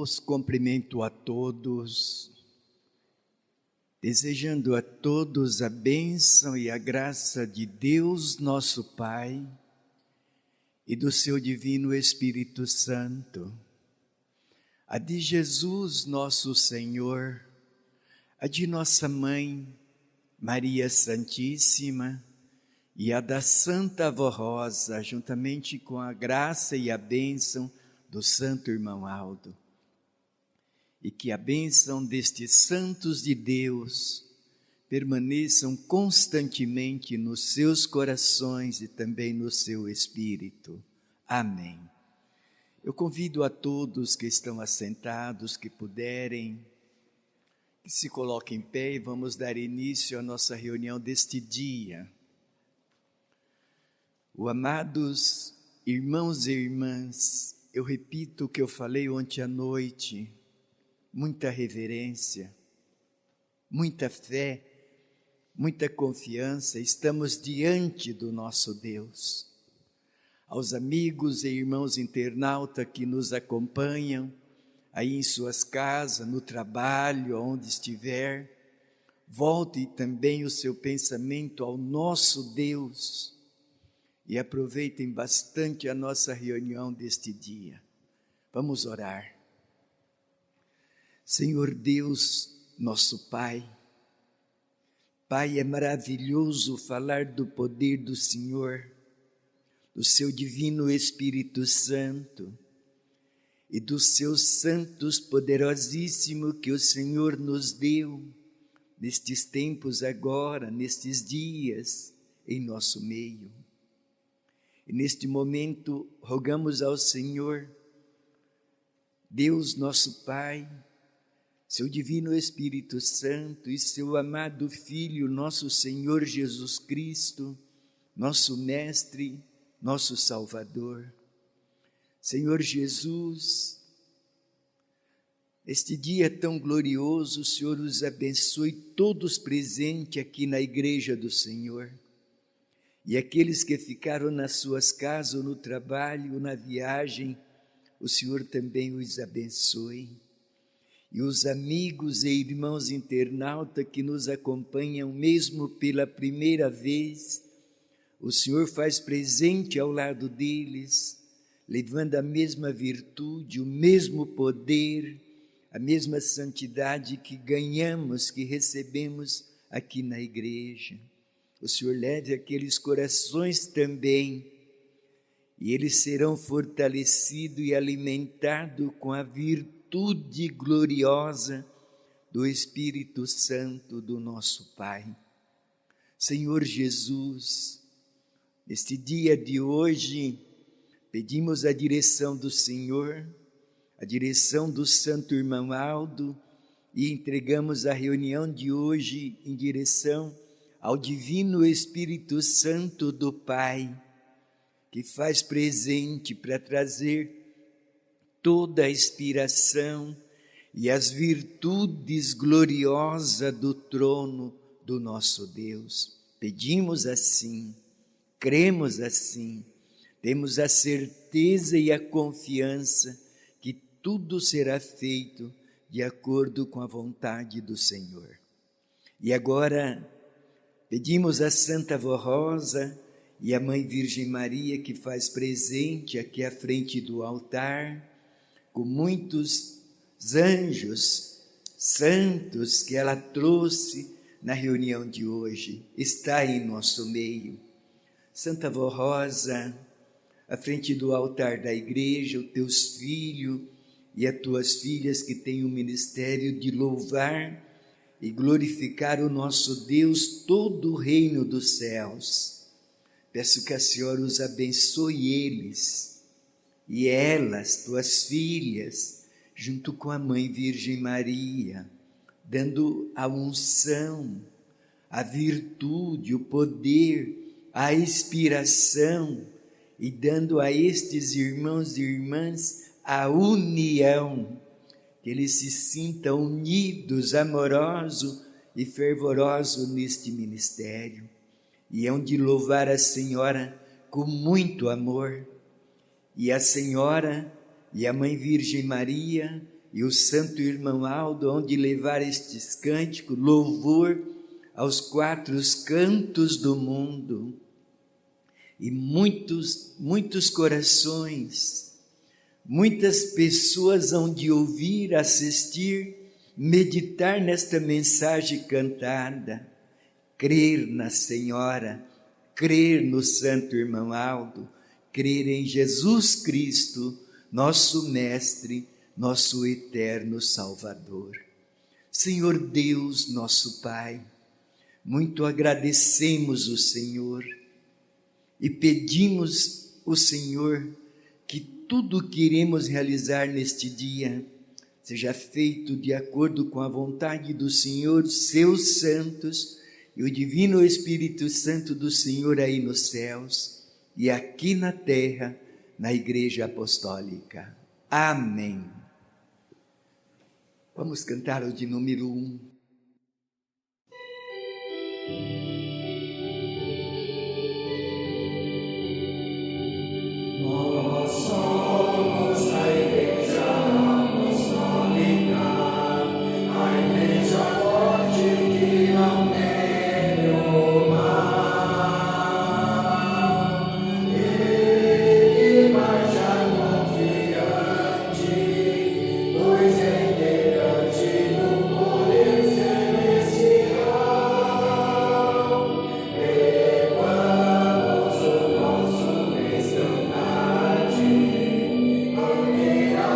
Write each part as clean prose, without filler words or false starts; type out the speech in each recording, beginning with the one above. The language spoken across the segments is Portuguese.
Os cumprimento a todos, desejando a todos a bênção e a graça de Deus nosso Pai e do seu Divino Espírito Santo, a de Jesus nosso Senhor, a de nossa Mãe, Maria Santíssima, e a da Santa Avó Rosa, juntamente com a graça e a bênção do Santo Irmão Aldo. E que a bênção destes santos de Deus permaneçam constantemente nos seus corações e também no seu espírito. Amém. Eu convido a todos que estão assentados, que puderem, que se coloquem em pé e vamos dar início à nossa reunião deste dia. Amados irmãos e irmãs, eu repito o que eu falei ontem à noite. Muita reverência, muita fé, muita confiança, estamos diante do nosso Deus. Aos amigos e irmãos internautas que nos acompanham, aí em suas casas, no trabalho, onde estiver, volte também o seu pensamento ao nosso Deus e aproveitem bastante a nossa reunião deste dia. Vamos orar. Senhor Deus, nosso Pai, Pai, é maravilhoso falar do poder do Senhor, do seu Divino Espírito Santo e dos seus santos poderosíssimos que o Senhor nos deu nestes tempos agora, nestes dias, em nosso meio. E neste momento rogamos ao Senhor, Deus nosso Pai, seu Divino Espírito Santo e seu amado Filho, nosso Senhor Jesus Cristo, nosso Mestre, nosso Salvador. Senhor Jesus, este dia tão glorioso, o Senhor os abençoe todos presentes aqui na igreja do Senhor. E aqueles que ficaram nas suas casas, ou no trabalho, ou na viagem, o Senhor também os abençoe. E os amigos e irmãos internautas que nos acompanham mesmo pela primeira vez, o Senhor faz presente ao lado deles, levando a mesma virtude, o mesmo poder, a mesma santidade que ganhamos, que recebemos aqui na igreja. O Senhor leve aqueles corações também, e eles serão fortalecidos e alimentados com a virtude gloriosa do Espírito Santo do nosso Pai. Senhor Jesus, neste dia de hoje, pedimos a direção do Senhor, a direção do Santo Irmão Aldo, e entregamos a reunião de hoje em direção ao Divino Espírito Santo do Pai, que faz presente para trazer toda a inspiração e as virtudes gloriosas do trono do nosso Deus. Pedimos assim, cremos assim, temos a certeza e a confiança que tudo será feito de acordo com a vontade do Senhor. E agora pedimos a Santa Avó Rosa e a Mãe Virgem Maria que faz presente aqui à frente do altar, com muitos anjos santos que ela trouxe na reunião de hoje, está em nosso meio. Santa Avó Rosa, à frente do altar da igreja, os teus filhos e as tuas filhas que têm o ministério de louvar e glorificar o nosso Deus, todo o reino dos céus. Peço que a Senhora os abençoe eles, e elas, tuas filhas, junto com a Mãe Virgem Maria, dando a unção, a virtude, o poder, a inspiração, e dando a estes irmãos e irmãs a união, que eles se sintam unidos, amorosos e fervorosos neste ministério, e hão de louvar a Senhora com muito amor. E a Senhora e a Mãe Virgem Maria e o santo irmão Aldo, onde levar estes cânticos, louvor aos 4 cantos do mundo. E muitos corações, muitas pessoas hão de ouvir, assistir, meditar nesta mensagem cantada, crer na Senhora, crer no santo irmão Aldo, crer em Jesus Cristo, nosso Mestre, nosso eterno Salvador. Senhor Deus, nosso Pai, muito agradecemos o Senhor e pedimos o Senhor que tudo que iremos realizar neste dia seja feito de acordo com a vontade do Senhor, seus santos e o divino Espírito Santo do Senhor aí nos céus e aqui na terra, na Igreja Apostólica. Amém. Vamos cantar o de número 1. Nós somos a Igreja Apostólica, a Igreja forte que não teme o mal, e que marcha confiante, pois é integrante do poder celestial. Levamos o nosso estandarte, bandeira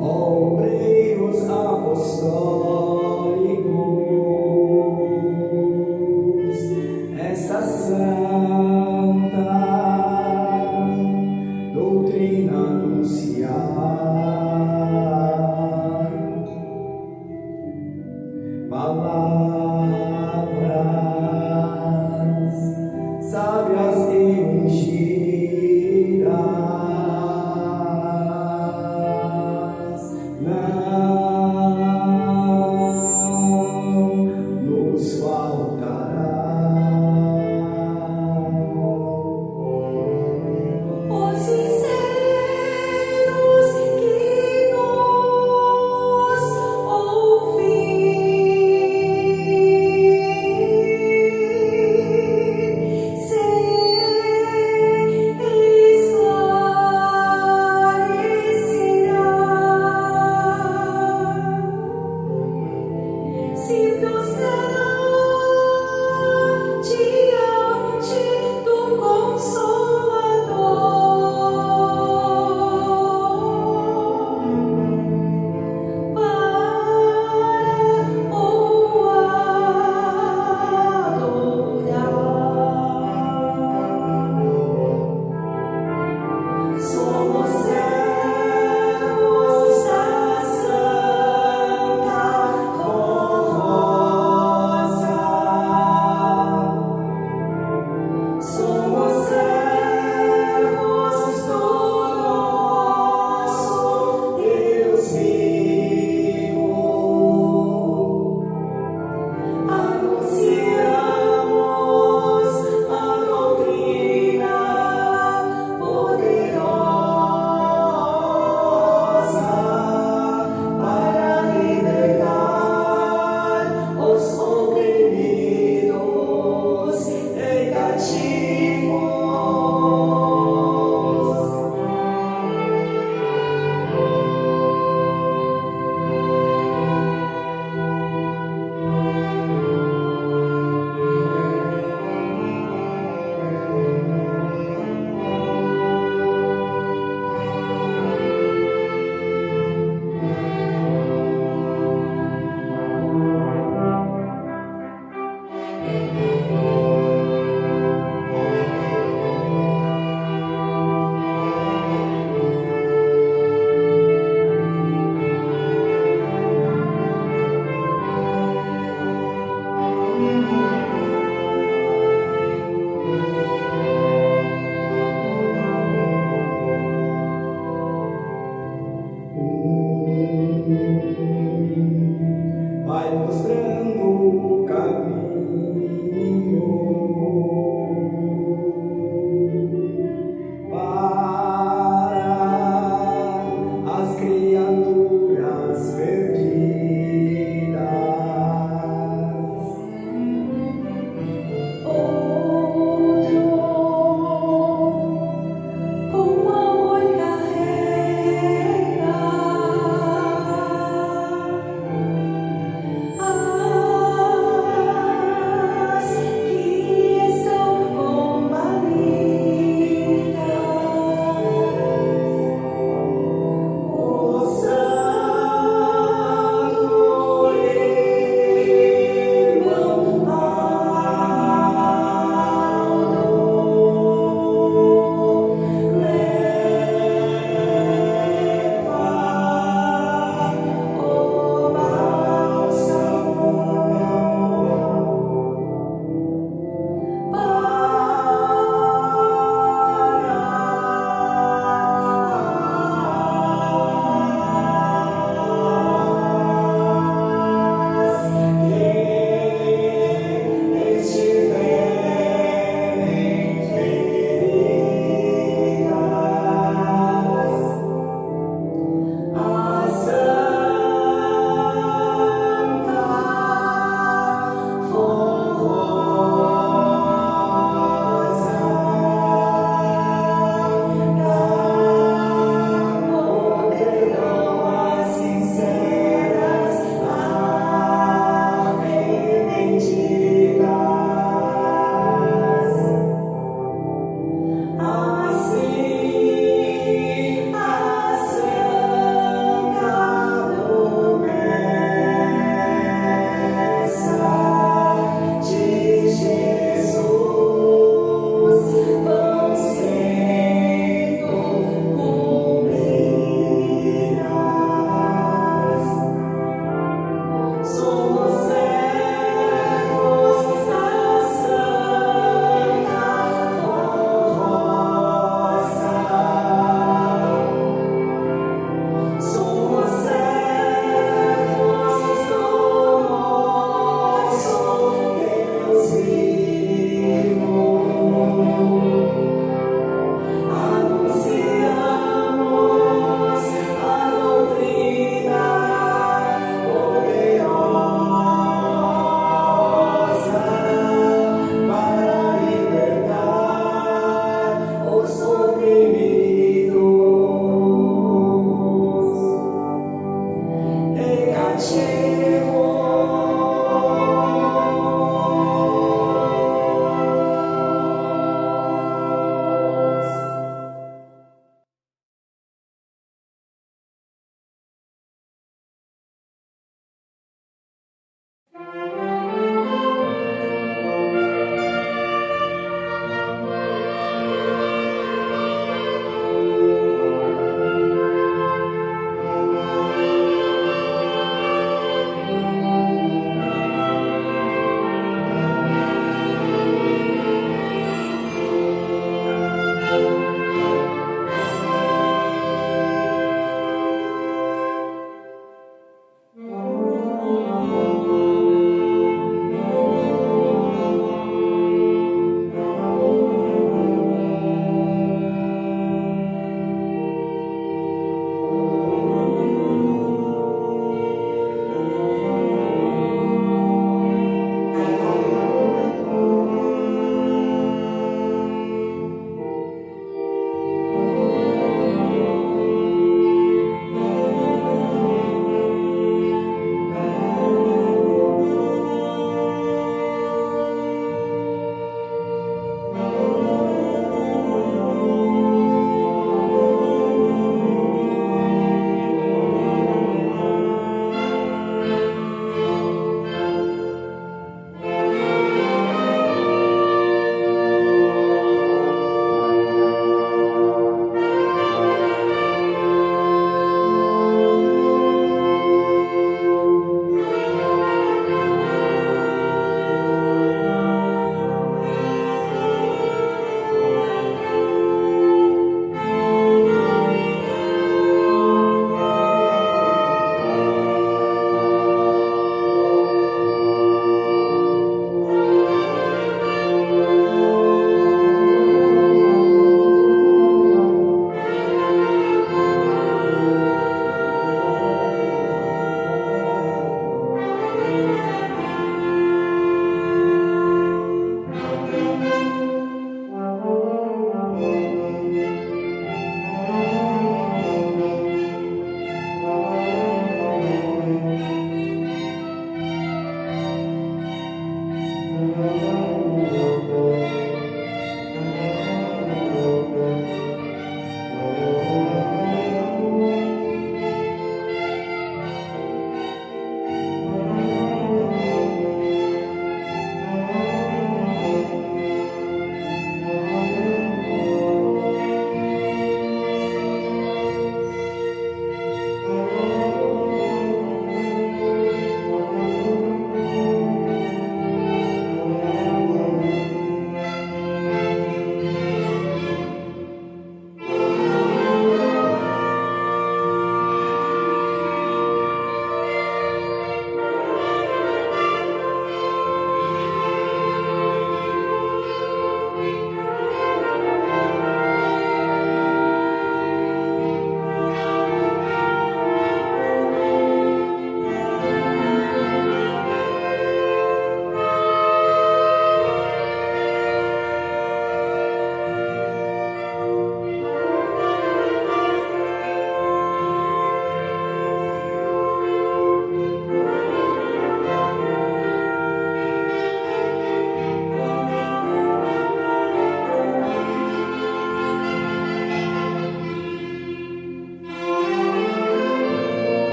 obreiros apostólicos, esta santa doutrina anunciar, palavras sábias e ungidas,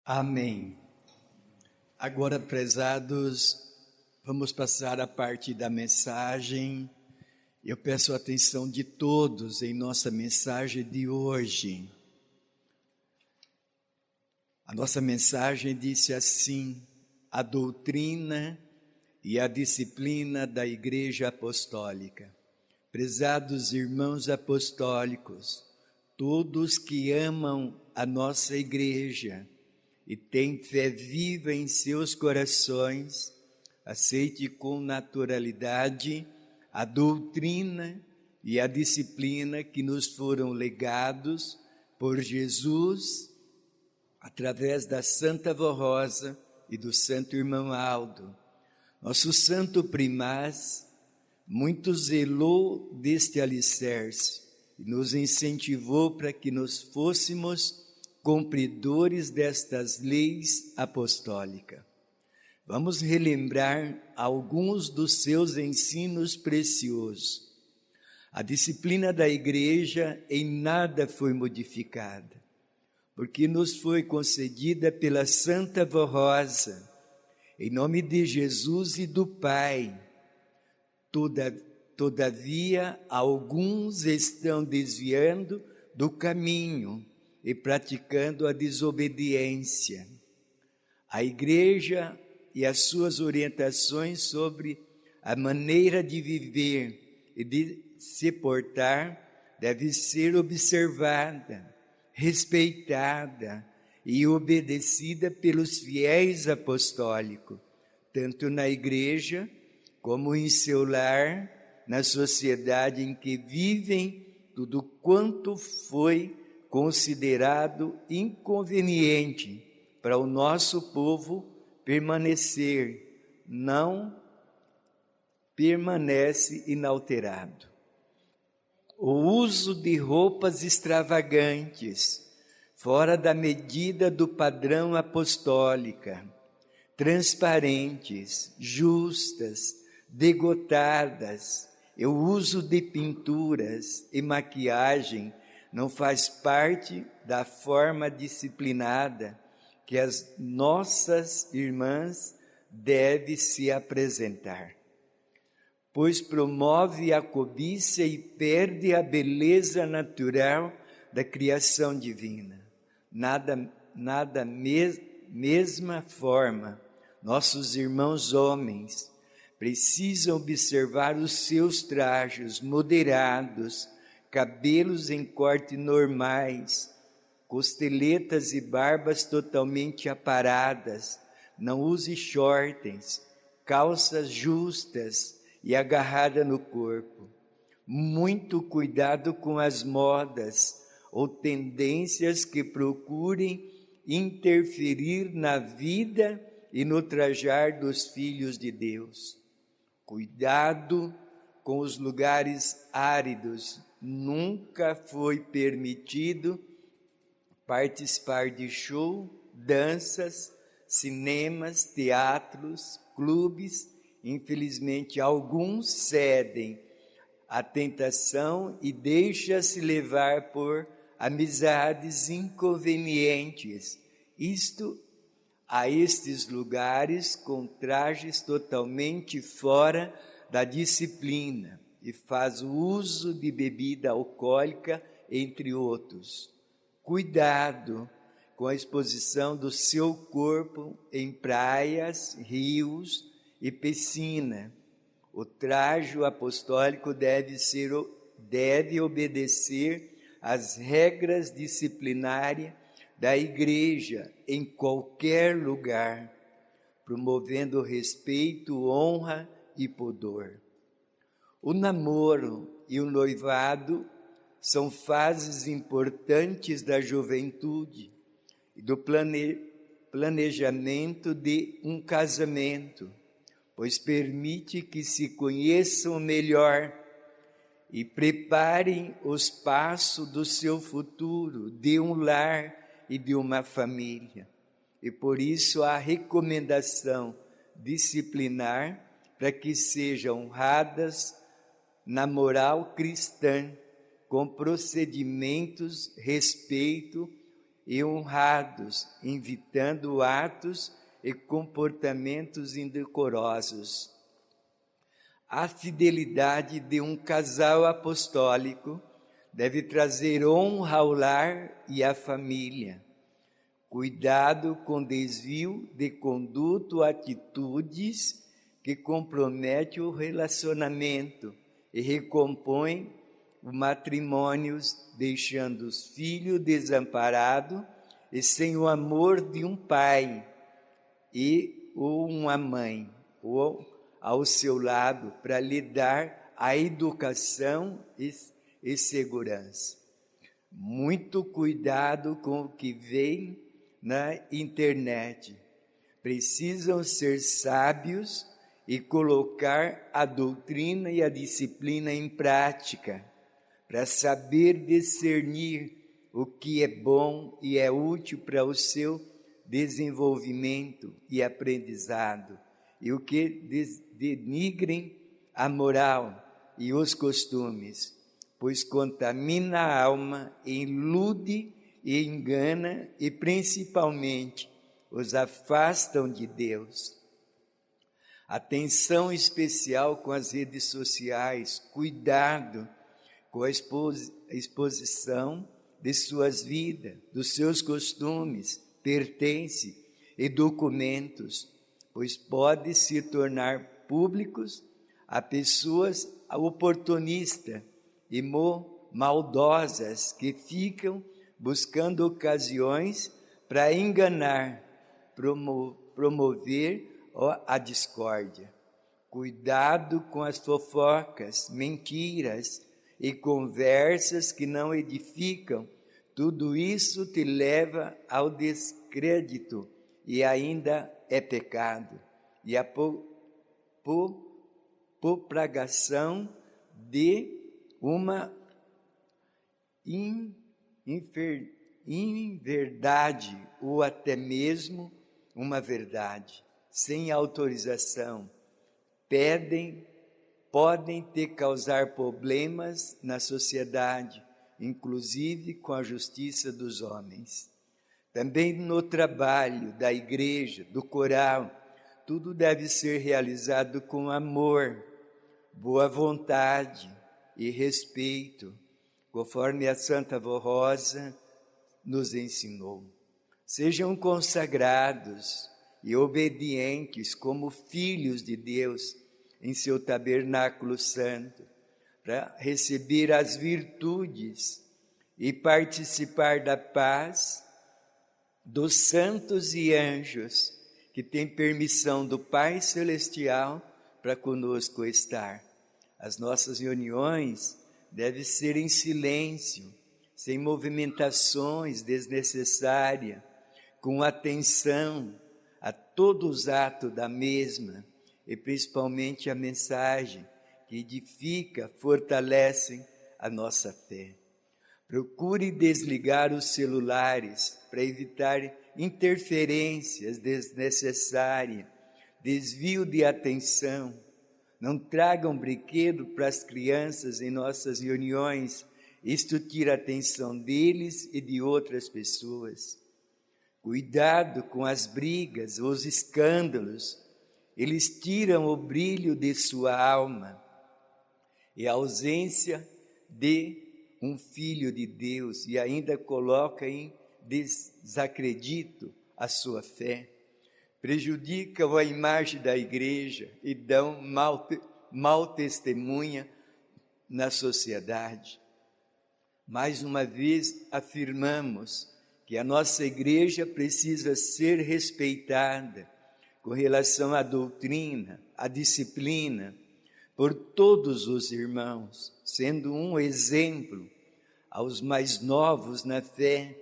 Amém. Agora, prezados, vamos passar a parte da mensagem. Eu peço a atenção de todos em nossa mensagem de hoje. A nossa mensagem disse assim: a doutrina e a disciplina da Igreja Apostólica. Prezados irmãos apostólicos, todos que amam a nossa Igreja e têm fé viva em seus corações, aceite com naturalidade a doutrina e a disciplina que nos foram legados por Jesus através da Santa Avó Rosa e do Santo Irmão Aldo. Nosso Santo Primaz muito zelou deste alicerce e nos incentivou para que nós fôssemos cumpridores destas leis apostólicas. Vamos relembrar alguns dos seus ensinos preciosos. A disciplina da Igreja em nada foi modificada, porque nos foi concedida pela Santa Avó Rosa, em nome de Jesus e do Pai. Todavia, alguns estão desviando do caminho e praticando a desobediência. A Igreja e as suas orientações sobre a maneira de viver e de se portar deve ser observada, respeitada e obedecida pelos fiéis apostólicos, tanto na Igreja como em seu lar, na sociedade em que vivem, tudo quanto foi considerado inconveniente para o nosso povo permanecer, não permanece inalterado. O uso de roupas extravagantes, fora da medida do padrão apostólica, transparentes, justas, degotadas, e o uso de pinturas e maquiagem não faz parte da forma disciplinada que as nossas irmãs devem se apresentar, pois promove a cobiça e perde a beleza natural da criação divina. Mesma forma, nossos irmãos homens precisam observar os seus trajes moderados, cabelos em corte normais, costeletas e barbas totalmente aparadas, não use shorts, calças justas e agarrada no corpo. Muito cuidado com as modas ou tendências que procurem interferir na vida e no trajar dos filhos de Deus. Cuidado com os lugares áridos. Nunca foi permitido participar de show, danças, cinemas, teatros, clubes. Infelizmente, alguns cedem à tentação e deixam-se levar por amizades inconvenientes. Isto a estes lugares com trajes totalmente fora da disciplina e faz o uso de bebida alcoólica, entre outros. Cuidado com a exposição do seu corpo em praias, rios e piscina. O traje apostólico deve obedecer às regras disciplinárias da Igreja em qualquer lugar, promovendo respeito, honra e pudor. O namoro e o noivado são fases importantes da juventude e do planejamento de um casamento, pois permite que se conheçam melhor e preparem os passos do seu futuro, de um lar e de uma família. E por isso a recomendação disciplinar para que sejam honradas na moral cristã, com procedimentos, respeito e honrados, evitando atos e comportamentos indecorosos. A fidelidade de um casal apostólico deve trazer honra ao lar e à família. Cuidado com desvio de conduta ou atitudes que comprometem o relacionamento e recompõem o matrimônio, deixando os filhos desamparados e sem o amor de um pai ou uma mãe, ou ao seu lado, para lhe dar a educação e segurança. Muito cuidado com o que vem na internet. Precisam ser sábios e colocar a doutrina e a disciplina em prática, para saber discernir o que é bom e é útil para o seu desenvolvimento e aprendizado, e o que denigrem a moral e os costumes, pois contamina a alma, ilude e engana e principalmente os afastam de Deus. Atenção especial com as redes sociais, cuidado com a exposição de suas vidas, dos seus costumes, pertences e documentos, pois pode se tornar públicos a pessoas oportunistas e maldosas que ficam buscando ocasiões para enganar, promover a discórdia. Cuidado com as fofocas, mentiras e conversas que não edificam. Tudo isso te leva ao descrédito e ainda é pecado. E a propagação de uma inverdade ou até mesmo uma verdade, sem autorização, podem te causar problemas na sociedade, inclusive com a justiça dos homens. Também no trabalho da igreja, do coral, tudo deve ser realizado com amor, boa vontade e respeito, conforme a Santa Avó Rosa nos ensinou. Sejam consagrados e obedientes como filhos de Deus em seu tabernáculo santo, para receber as virtudes e participar da paz dos santos e anjos, que têm permissão do Pai Celestial para conosco estar. As nossas reuniões devem ser em silêncio, sem movimentações desnecessárias, com atenção a todos os atos da mesma, e principalmente a mensagem que edifica, fortalece a nossa fé. Procure desligar os celulares para evitar interferências desnecessárias, desvio de atenção. Não tragam brinquedo para as crianças em nossas reuniões. Isto tira a atenção deles e de outras pessoas. Cuidado com as brigas, os escândalos. Eles tiram o brilho de sua alma e a ausência de um filho de Deus, e ainda coloca em desacredito a sua fé. Prejudicam a imagem da igreja e dão mau testemunha na sociedade. Mais uma vez afirmamos que a nossa igreja precisa ser respeitada com relação à doutrina, à disciplina, por todos os irmãos, sendo um exemplo aos mais novos na fé,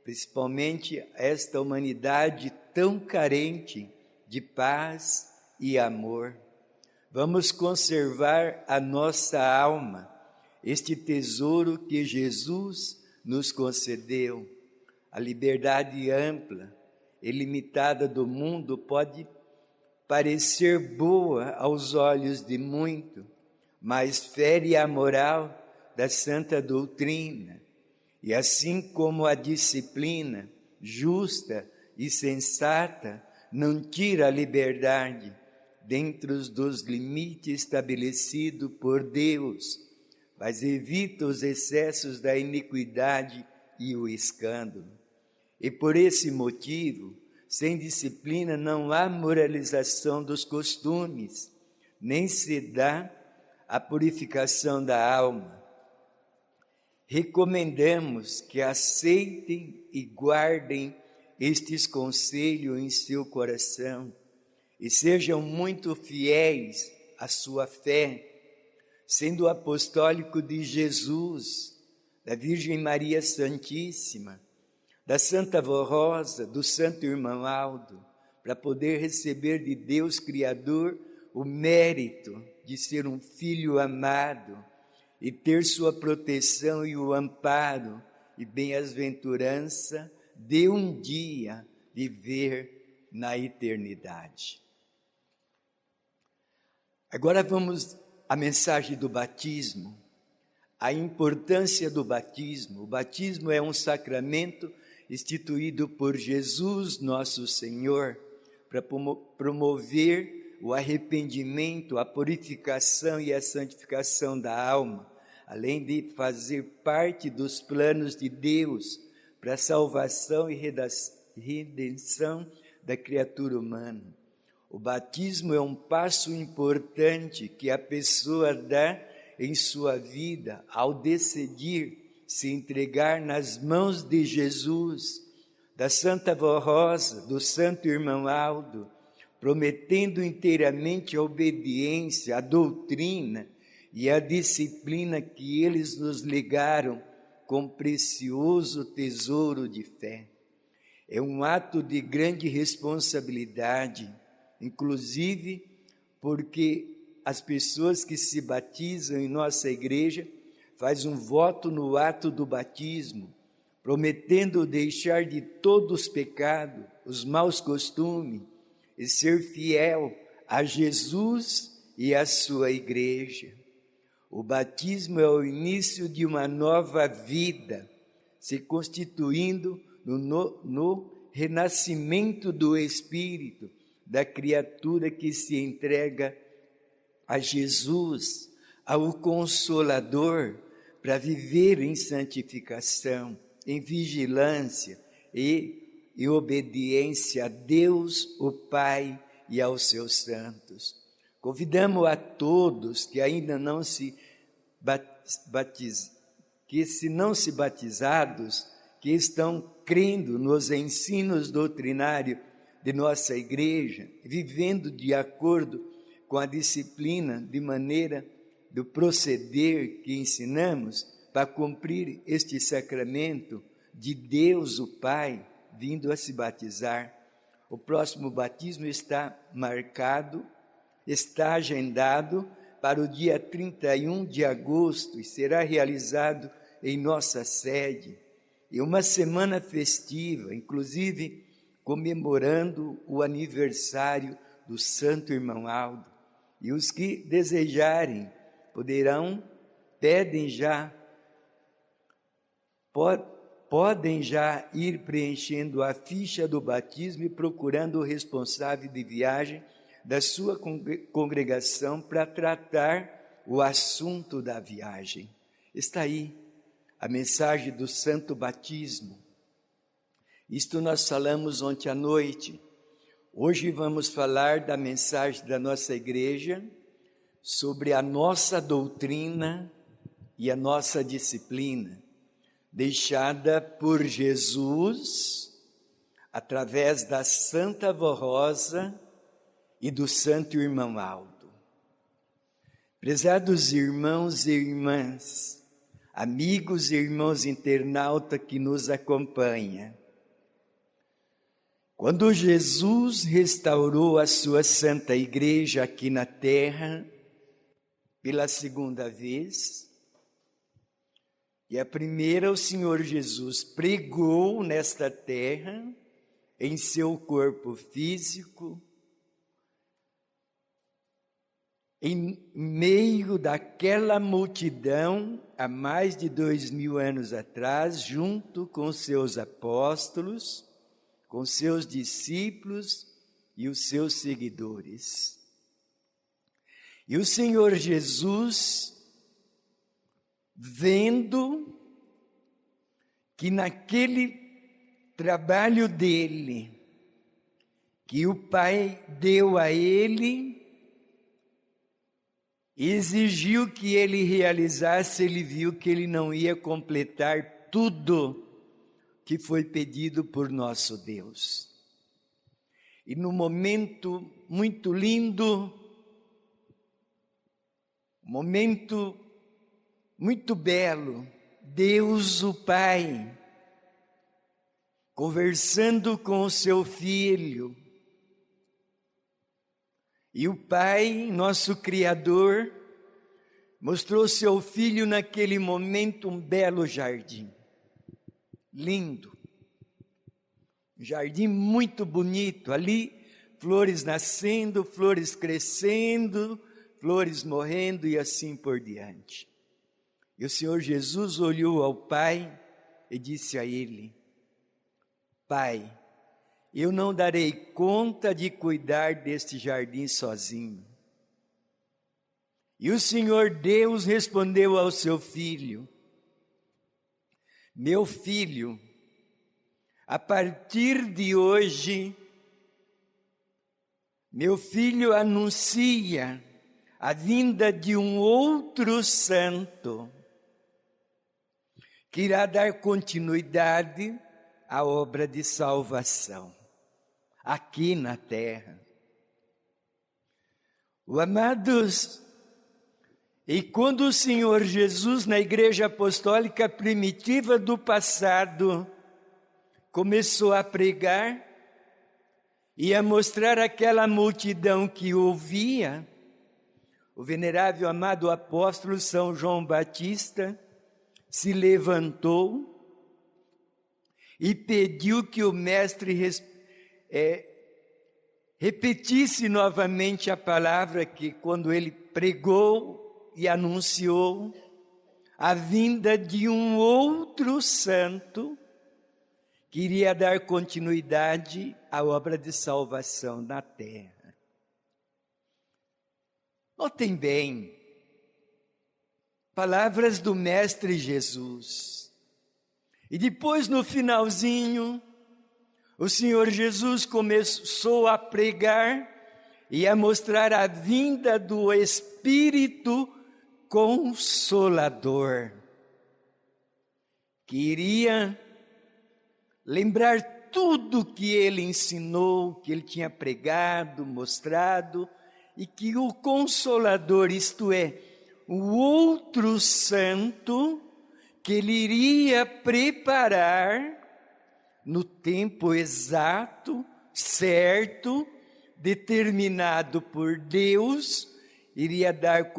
principalmente esta humanidade tão carente de paz e amor. Vamos conservar a nossa alma, este tesouro que Jesus nos concedeu. A liberdade ampla, ilimitada do mundo pode parecer boa aos olhos de muito, mas fere a moral da santa doutrina E assim como a disciplina justa e sensata não tira a liberdade dentro dos limites estabelecidos por Deus, mas evita os excessos da iniquidade e o escândalo. E por esse motivo, sem disciplina não há moralização dos costumes, nem se dá a purificação da alma. Recomendamos que aceitem e guardem estes conselhos em seu coração e sejam muito fiéis à sua fé, sendo apostólico de Jesus, da Virgem Maria Santíssima, da Santa Avó Rosa, do Santo Irmão Aldo, para poder receber de Deus Criador o mérito de ser um filho amado e ter sua proteção e o amparo e bem-aventurança de um dia viver na eternidade. Agora vamos à mensagem do batismo, a importância do batismo. O batismo é um sacramento instituído por Jesus, nosso Senhor, para promover o arrependimento, a purificação e a santificação da alma, além de fazer parte dos planos de Deus para a salvação e redenção da criatura humana. O batismo é um passo importante que a pessoa dá em sua vida ao decidir se entregar nas mãos de Jesus, da Santa Avó Rosa, do Santo Irmão Aldo, prometendo inteiramente a obediência, a doutrina e a disciplina que eles nos legaram com precioso tesouro de fé. É um ato de grande responsabilidade, inclusive porque as pessoas que se batizam em nossa igreja faz um voto no ato do batismo, prometendo deixar de todos os pecados, os maus costumes, e ser fiel a Jesus e à sua igreja. O batismo é o início de uma nova vida, se constituindo no renascimento do Espírito, da criatura que se entrega a Jesus, ao Consolador, para viver em santificação, em vigilância e em obediência a Deus, o Pai e aos seus santos. Convidamos a todos que ainda não se batizados, que estão crendo nos ensinos doutrinários de nossa igreja, vivendo de acordo com a disciplina, de maneira do proceder que ensinamos para cumprir este sacramento de Deus o Pai, vindo a se batizar. O próximo batismo está marcado, está agendado para o dia 31 de agosto e será realizado em nossa sede. E uma semana festiva, inclusive comemorando o aniversário do Santo Irmão Aldo. E os que desejarem podem já ir preenchendo a ficha do batismo e procurando o responsável de viagem da sua congregação para tratar o assunto da viagem. Está aí a mensagem do santo batismo. Isto nós falamos ontem à noite. Hoje vamos falar da mensagem da nossa igreja sobre a nossa doutrina e a nossa disciplina, deixada por Jesus através da Santa Avó Rosa e do Santo Irmão Aldo. Prezados irmãos e irmãs, amigos e irmãos internautas que nos acompanham, quando Jesus restaurou a sua santa igreja aqui na terra, pela segunda vez, e a primeira o Senhor Jesus pregou nesta terra, em seu corpo físico, em meio daquela multidão, há mais de 2000 anos atrás, junto com seus apóstolos, com seus discípulos e os seus seguidores. E o Senhor Jesus, vendo que naquele trabalho dele, que o Pai deu a ele, exigiu que ele realizasse, ele viu que ele não ia completar tudo que foi pedido por nosso Deus. E no momento muito lindo, momento muito belo, Deus o Pai, conversando com o seu Filho, e o Pai, nosso Criador, mostrou seu Filho naquele momento um belo jardim, lindo, um jardim muito bonito, ali flores nascendo, flores crescendo, flores morrendo e assim por diante. E o Senhor Jesus olhou ao Pai e disse a ele: Pai, eu não darei conta de cuidar deste jardim sozinho. E o Senhor Deus respondeu ao seu filho: Meu filho, a partir de hoje, meu filho anuncia a vinda de um outro santo, que irá dar continuidade à obra de salvação, aqui na terra. Amados, e quando o Senhor Jesus, na igreja apostólica primitiva do passado, começou a pregar e a mostrar àquela multidão que ouvia, o venerável amado apóstolo São João Batista se levantou e pediu que o mestre repetisse novamente a palavra que quando ele pregou e anunciou a vinda de um outro santo que iria dar continuidade à obra de salvação na terra. Notem bem, palavras do Mestre Jesus. E depois, no finalzinho, o Senhor Jesus começou a pregar e a mostrar a vinda do Espírito Consolador, que iria lembrar tudo que ele ensinou, que ele tinha pregado, mostrado, e que o Consolador, isto é, o outro santo, que ele iria preparar no tempo exato, certo, determinado por Deus, iria dar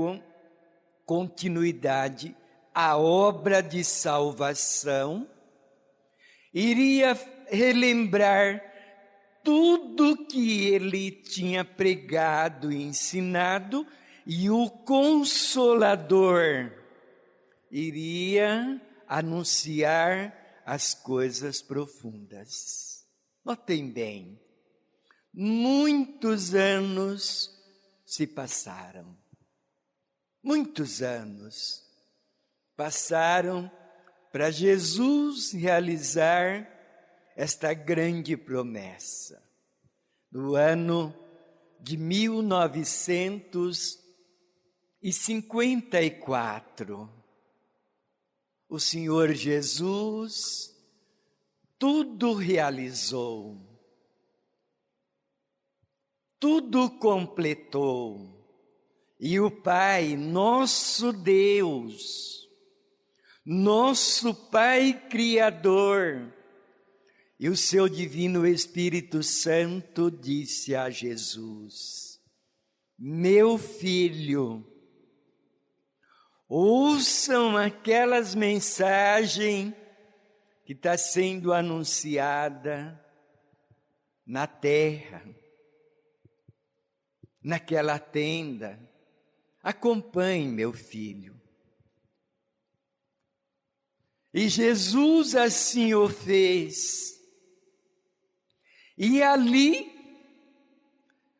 continuidade à obra de salvação, iria relembrar tudo que ele tinha pregado e ensinado, e o Consolador iria anunciar as coisas profundas. Notem bem, muitos anos se passaram. Muitos anos passaram para Jesus realizar esta grande promessa. No ano de 1954, o Senhor Jesus tudo realizou, tudo completou, e o Pai, nosso Deus, nosso Pai Criador, e o seu divino Espírito Santo disse a Jesus: meu filho, ouçam aquelas mensagens que está sendo anunciada na terra, naquela tenda, acompanhe meu filho. E Jesus assim o fez. E ali,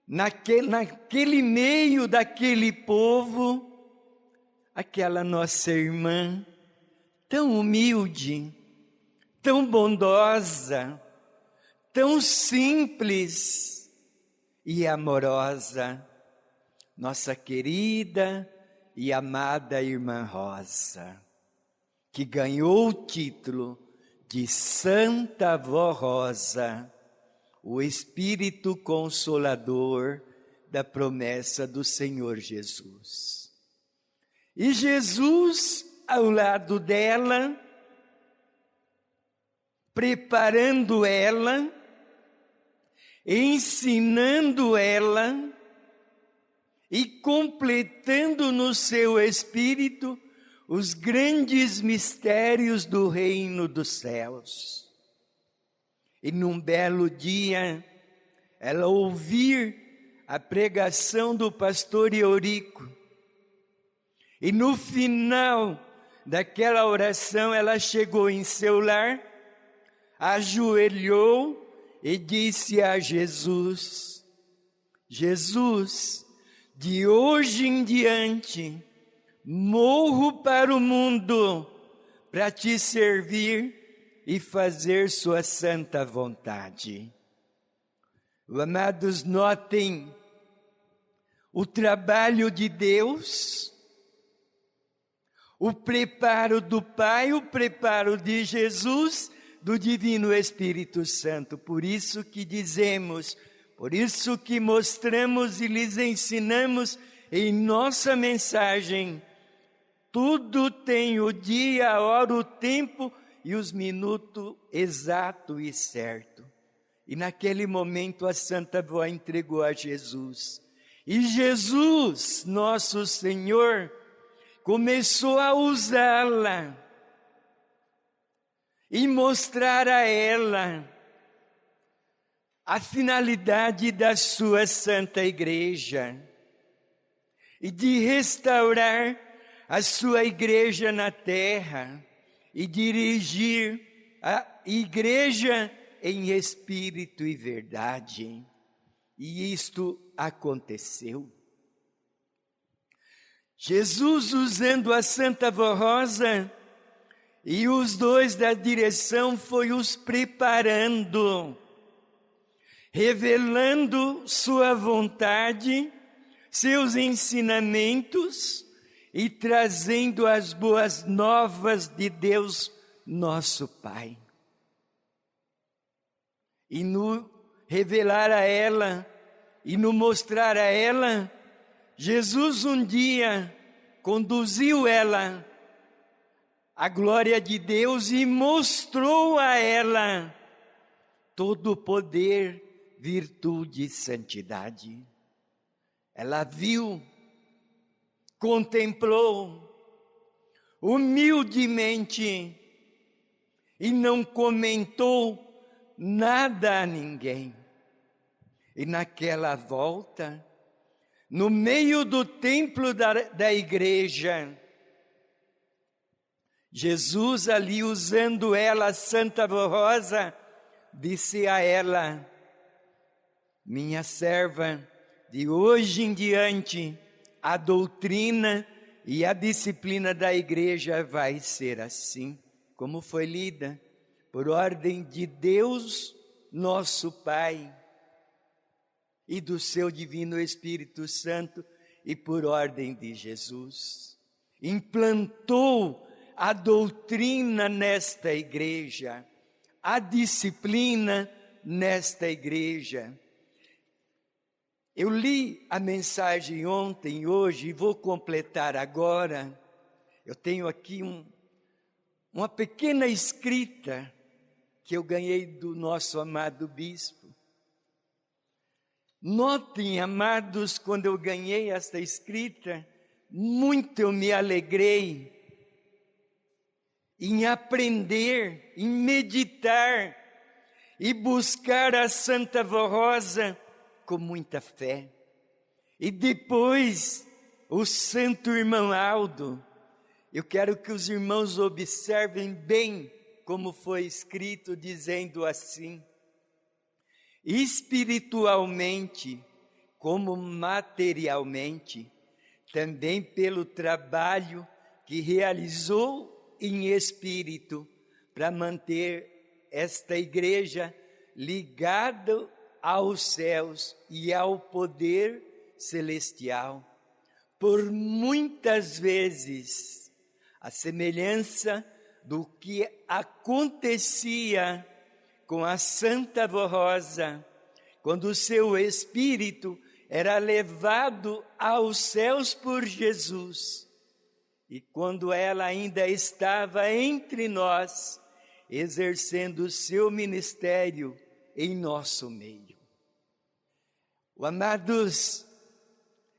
naquele meio daquele povo, aquela nossa irmã, tão humilde, tão bondosa, tão simples e amorosa, nossa querida e amada irmã Rosa, que ganhou o título de Santa Vó Rosa, o Espírito Consolador da promessa do Senhor Jesus. E Jesus, ao lado dela, preparando ela, ensinando ela e completando no seu espírito os grandes mistérios do reino dos céus. E num belo dia, ela ouvir a pregação do pastor Eurico. E no final daquela oração, ela chegou em seu lar, ajoelhou e disse a Jesus: Jesus, de hoje em diante, morro para o mundo, para te servir e fazer sua santa vontade. Amados, notem o trabalho de Deus, o preparo do Pai, o preparo de Jesus, do Divino Espírito Santo. Por isso que dizemos, por isso que mostramos e lhes ensinamos em nossa mensagem, tudo tem o dia, a hora, o tempo e os minutos exato e certo. E naquele momento a Santa Vó entregou a Jesus. E Jesus, nosso Senhor, começou a usá-la e mostrar a ela a finalidade da sua Santa Igreja e de restaurar a sua igreja na terra e dirigir a igreja em espírito e verdade. E isto aconteceu. Jesus, usando a Santa Vó Rosa, e os dois da direção, foi os preparando, revelando sua vontade, seus ensinamentos e trazendo as boas novas de Deus, nosso Pai. E no revelar a ela, e no mostrar a ela, Jesus um dia conduziu ela à glória de Deus e mostrou a ela todo o poder, virtude e santidade. Ela viu, contemplou humildemente e não comentou nada a ninguém. E naquela volta, no meio do templo da igreja, Jesus ali usando ela, a Santa Vó Rosa, disse a ela: minha serva, de hoje em diante, a doutrina e a disciplina da igreja vai ser assim, como foi lida, por ordem de Deus, nosso Pai, e do seu Divino Espírito Santo, e por ordem de Jesus. Implantou a doutrina nesta igreja, a disciplina nesta igreja. Eu li a mensagem ontem e hoje e vou completar agora. Eu tenho aqui uma pequena escrita que eu ganhei do nosso amado bispo. Notem, amados, quando eu ganhei esta escrita, muito eu me alegrei em aprender, em meditar e buscar a Santa Vó Rosa com muita fé. E depois o santo irmão Aldo, eu quero que os irmãos observem bem como foi escrito, dizendo assim: espiritualmente, como materialmente, também pelo trabalho que realizou em espírito para manter esta igreja ligada aos céus e ao poder celestial. Por muitas vezes, a semelhança do que acontecia com a Santa Vó Rosa, quando o seu espírito era levado aos céus por Jesus, e quando ela ainda estava entre nós, exercendo o seu ministério em nosso meio. Amados,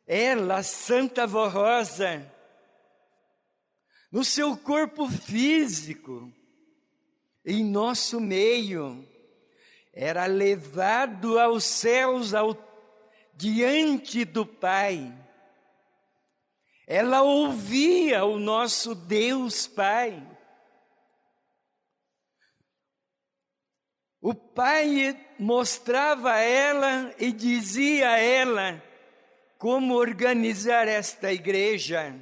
ela, Santa Vó Rosa, no seu corpo físico, em nosso meio, era levado aos céus, diante do Pai. Ela ouvia o nosso Deus Pai. O Pai mostrava a ela e dizia a ela como organizar esta igreja,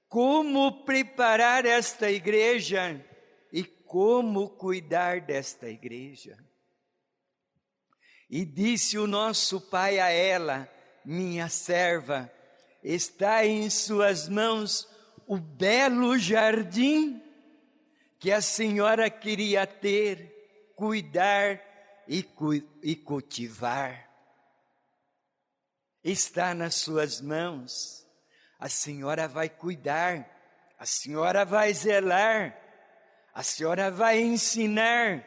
como preparar esta igreja e como cuidar desta igreja. E disse o nosso Pai a ela: minha serva, está em suas mãos o belo jardim que a senhora queria ter, cuidar e cultivar. Está nas suas mãos. A senhora vai cuidar, a senhora vai zelar, a senhora vai ensinar,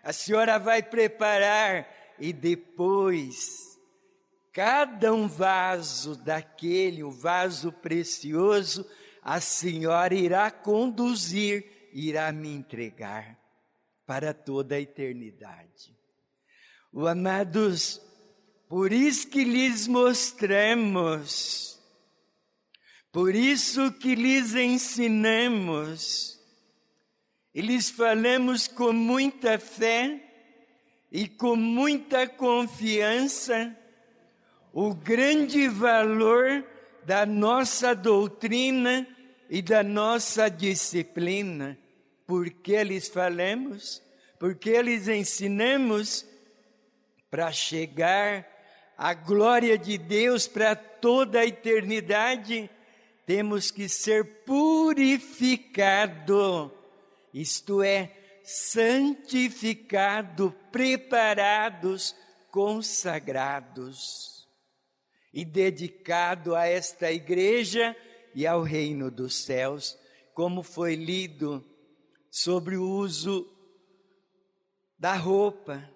a senhora vai preparar, e depois, cada um vaso daquele, um vaso precioso, a senhora irá conduzir, irá me entregar para toda a eternidade. Amados, por isso que lhes mostramos, por isso que lhes ensinamos, e lhes falamos com muita fé e com muita confiança o grande valor da nossa doutrina e da nossa disciplina. Por que lhes falamos? Porque lhes ensinamos para chegar à glória de Deus para toda a eternidade. Temos que ser purificado, isto é, santificado, preparados, consagrados e dedicado a esta igreja e ao reino dos céus, como foi lido sobre o uso da roupa,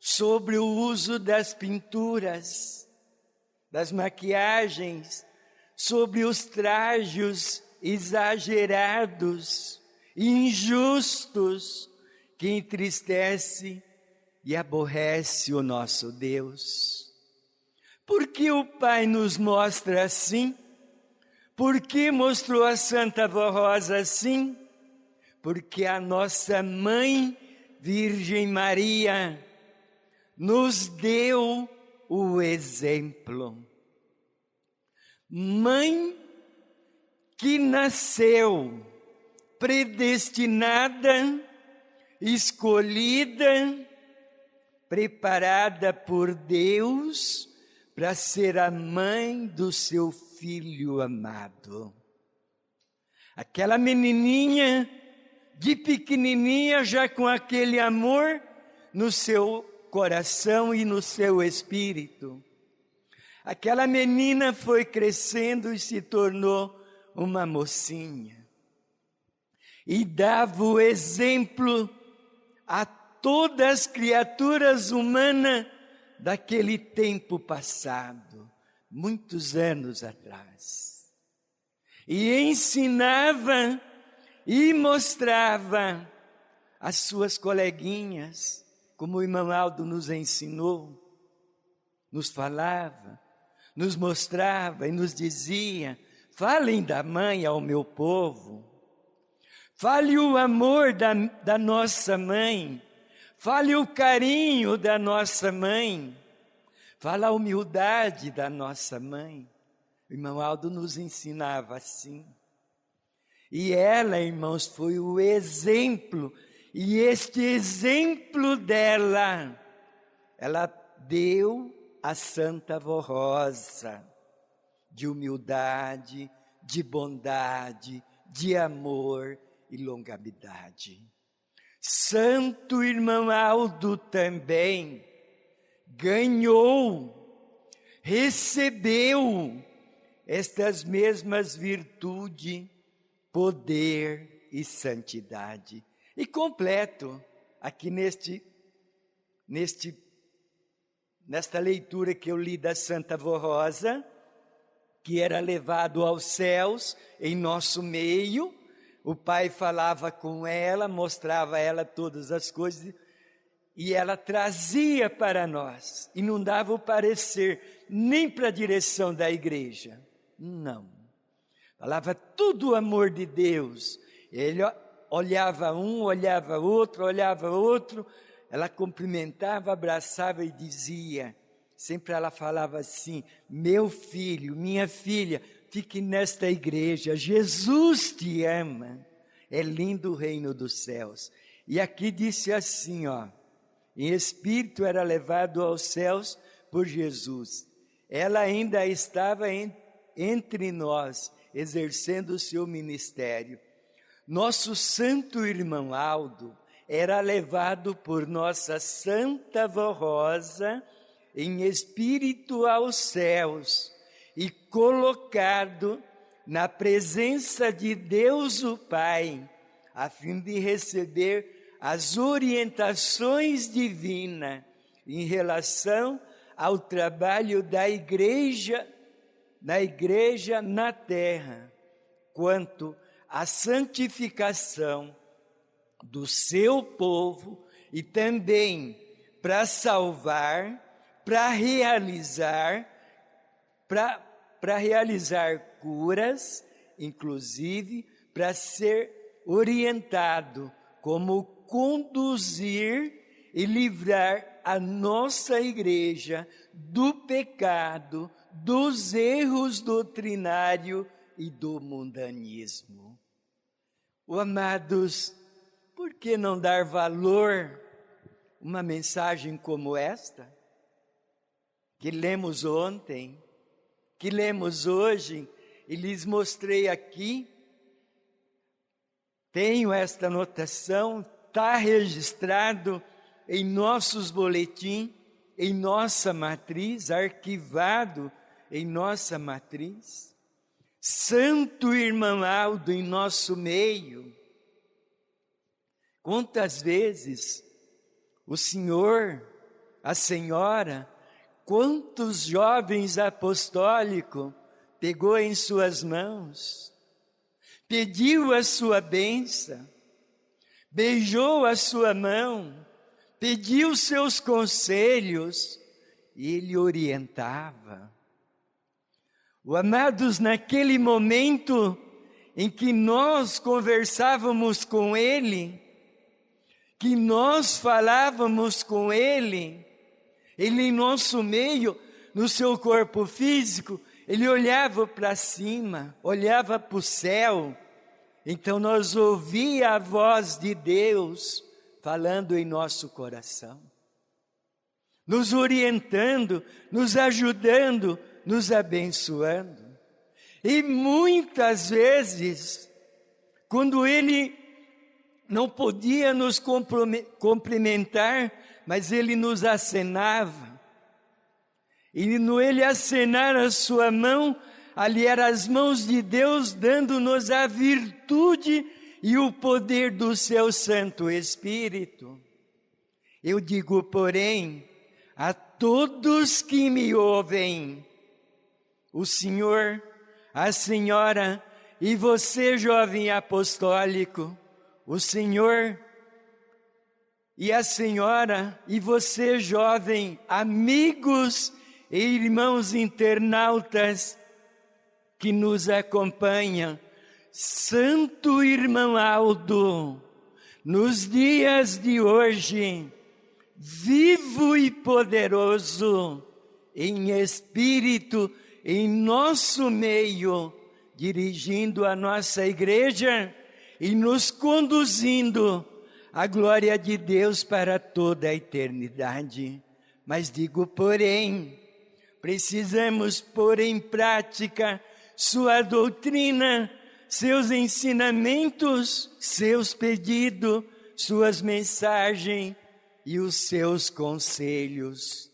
sobre o uso das pinturas, das maquiagens, sobre os trajes exagerados, injustos, que entristece e aborrece o nosso Deus. Por que o Pai nos mostra assim? Por que mostrou a Santa Vó Rosa assim? Porque a nossa Mãe, Virgem Maria, nos deu o exemplo. Mãe que nasceu predestinada, escolhida, preparada por Deus para ser a mãe do seu filho amado. Aquela menininha, de pequenininha, já com aquele amor no seu coração e no seu espírito. Aquela menina foi crescendo e se tornou uma mocinha. E dava o exemplo a todas as criaturas humanas daquele tempo passado, muitos anos atrás. E ensinava e mostrava às suas coleguinhas, como o irmão Aldo nos ensinou, nos falava, nos mostrava e nos dizia: falem da mãe ao meu povo, fale o amor da nossa mãe, fale o carinho da nossa mãe, fale a humildade da nossa mãe. O irmão Aldo nos ensinava assim. E ela, irmãos, foi o exemplo, e este exemplo dela, ela deu a Santa Avó Rosa, de humildade, de bondade, de amor e longanimidade. Santo irmão Aldo também ganhou, recebeu estas mesmas virtudes, poder e santidade. E completo, aqui nesta leitura que eu li da Santa Avó Rosa, que era levado aos céus em nosso meio, o Pai falava com ela, mostrava a ela todas as coisas, e ela trazia para nós, e não dava o parecer nem para a direção da igreja, não. Falava tudo o amor de Deus. Ele olhava um, olhava outro, ela cumprimentava, abraçava e dizia, sempre ela falava assim: meu filho, minha filha, fique nesta igreja, Jesus te ama. É lindo o reino dos céus. E aqui disse assim, em espírito era levado aos céus por Jesus. Ela ainda estava entre nós, exercendo o seu ministério. Nosso santo irmão Aldo era levado por nossa Santa Avó Rosa em espírito aos céus e colocado na presença de Deus o Pai, a fim de receber as orientações divinas em relação ao trabalho da igreja, na terra, quanto à santificação do seu povo e também para salvar, para realizar curas, inclusive para ser orientado como conduzir e livrar a nossa igreja do pecado, dos erros doutrinários e do mundanismo. Amados, por que não dar valor a uma mensagem como esta, que lemos ontem, que lemos hoje, e lhes mostrei aqui? Tenho esta anotação, está registrado em nossos boletins, em nossa matriz, arquivado em nossa matriz. Santo irmão Aldo em nosso meio. Quantas vezes o senhor, a senhora, quantos jovens apostólicos pegou em suas mãos, pediu a sua bênção, beijou a sua mão, pediu seus conselhos e ele orientava. Amados, naquele momento em que nós conversávamos com ele, que nós falávamos com ele em nosso meio, no seu corpo físico, ele olhava para cima, olhava para o céu, então nós ouvíamos a voz de Deus falando em nosso coração, nos orientando, nos ajudando, nos abençoando. E muitas vezes, quando ele não podia nos cumprimentar, mas ele nos acenava, e no ele acenar a sua mão, ali eram as mãos de Deus dando-nos a virtude e o poder do seu Santo Espírito. Eu digo, porém, a todos que me ouvem, o senhor, a senhora e você, jovem apostólico, o senhor e a senhora e você, jovem, amigos e irmãos internautas que nos acompanham, Santo Irmão Aldo, nos dias de hoje, vivo e poderoso, em espírito, em nosso meio, dirigindo a nossa igreja e nos conduzindo à glória de Deus para toda a eternidade. Mas digo, porém, precisamos pôr em prática sua doutrina, seus ensinamentos, seus pedidos, suas mensagens e os seus conselhos.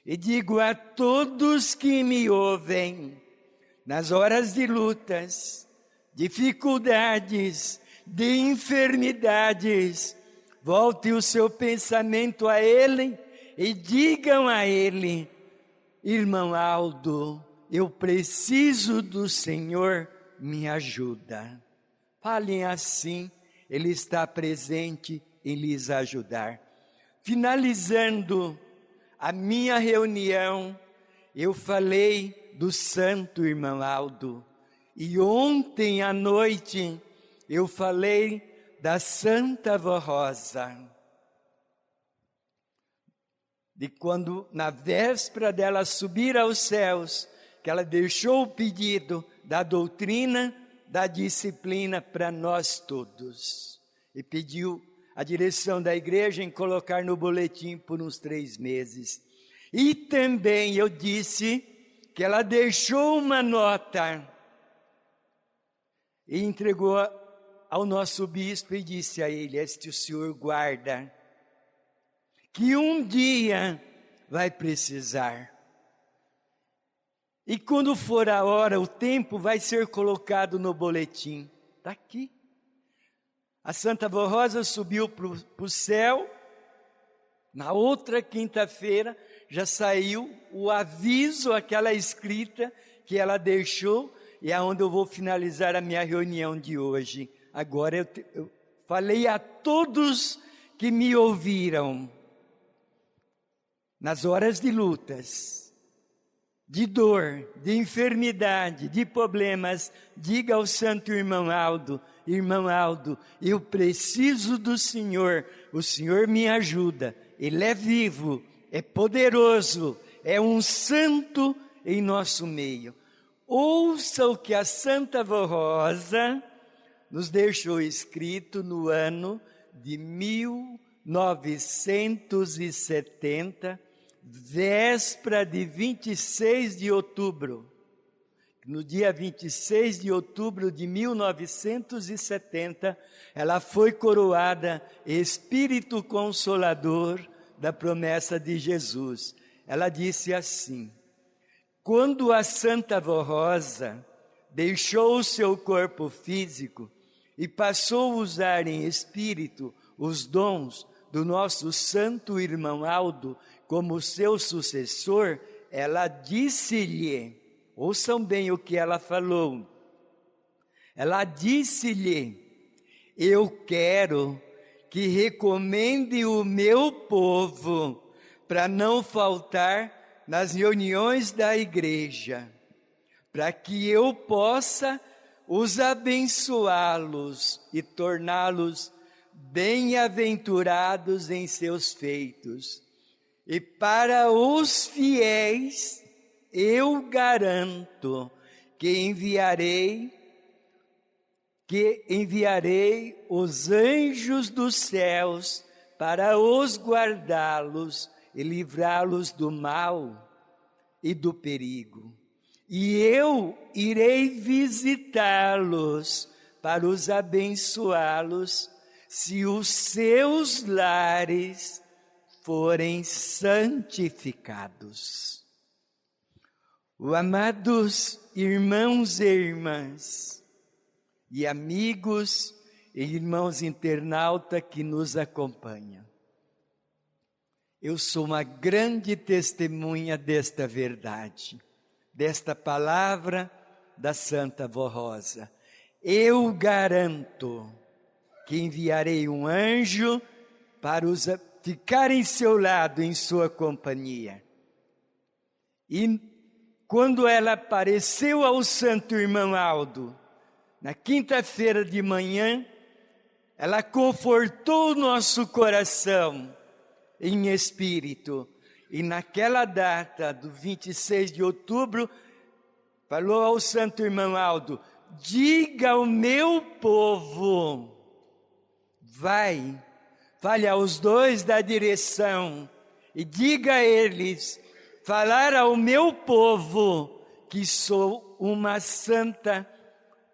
E digo a todos que me ouvem, nas horas de lutas, dificuldades, de enfermidades, volte o seu pensamento a Ele e digam a Ele: irmão Aldo, eu preciso do Senhor, me ajuda. Falem assim, Ele está presente em lhes ajudar. Finalizando a minha reunião, eu falei do Santo Irmão Aldo. E ontem à noite, eu falei da Santa Avó Rosa. De quando, na véspera dela subir aos céus, que ela deixou o pedido da doutrina, da disciplina para nós todos. E pediu a direção da igreja em colocar no boletim por uns 3 meses. E também eu disse que ela deixou uma nota e entregou ao nosso bispo e disse a ele: este o senhor guarda, que um dia vai precisar. E quando for a hora, o tempo, vai ser colocado no boletim. Está aqui. A Santa Avó Rosa subiu para o céu. Na outra quinta-feira, já saiu o aviso, aquela escrita que ela deixou, e é onde eu vou finalizar a minha reunião de hoje. Agora eu falei a todos que me ouviram, nas horas de lutas, de dor, de enfermidade, de problemas, diga ao Santo Irmão Aldo: irmão Aldo, eu preciso do Senhor, o Senhor me ajuda, Ele é vivo, é poderoso, é um santo em nosso meio. Ouça o que a Santa Avó Rosa nos deixou escrito no ano de 1970, véspera de 26 de outubro. No dia 26 de outubro de 1970, ela foi coroada Espírito Consolador da promessa de Jesus. Ela disse assim: quando a Santa Avó Rosa deixou o seu corpo físico e passou a usar em espírito os dons do nosso Santo Irmão Aldo como seu sucessor, ela disse-lhe, ouçam bem o que ela falou, ela disse-lhe: eu quero que recomende o meu povo para não faltar nas reuniões da igreja, para que eu possa os abençoá-los e torná-los bem-aventurados em seus feitos. E para os fiéis, eu garanto que enviarei os anjos dos céus para os guardá-los e livrá-los do mal e do perigo. E eu irei visitá-los para os abençoá-los, se os seus lares forem santificados. Amados irmãos e irmãs, e amigos e irmãos internautas que nos acompanham, eu sou uma grande testemunha desta verdade, desta palavra da Santa Avó Rosa. Eu garanto que enviarei um anjo para ficar em seu lado, em sua companhia. E quando ela apareceu ao santo irmão Aldo, na quinta-feira de manhã, ela confortou o nosso coração em espírito. E naquela data, do 26 de outubro, falou ao santo irmão Aldo: diga ao meu povo, fale aos dois da direção e diga a eles, falar ao meu povo que sou uma santa,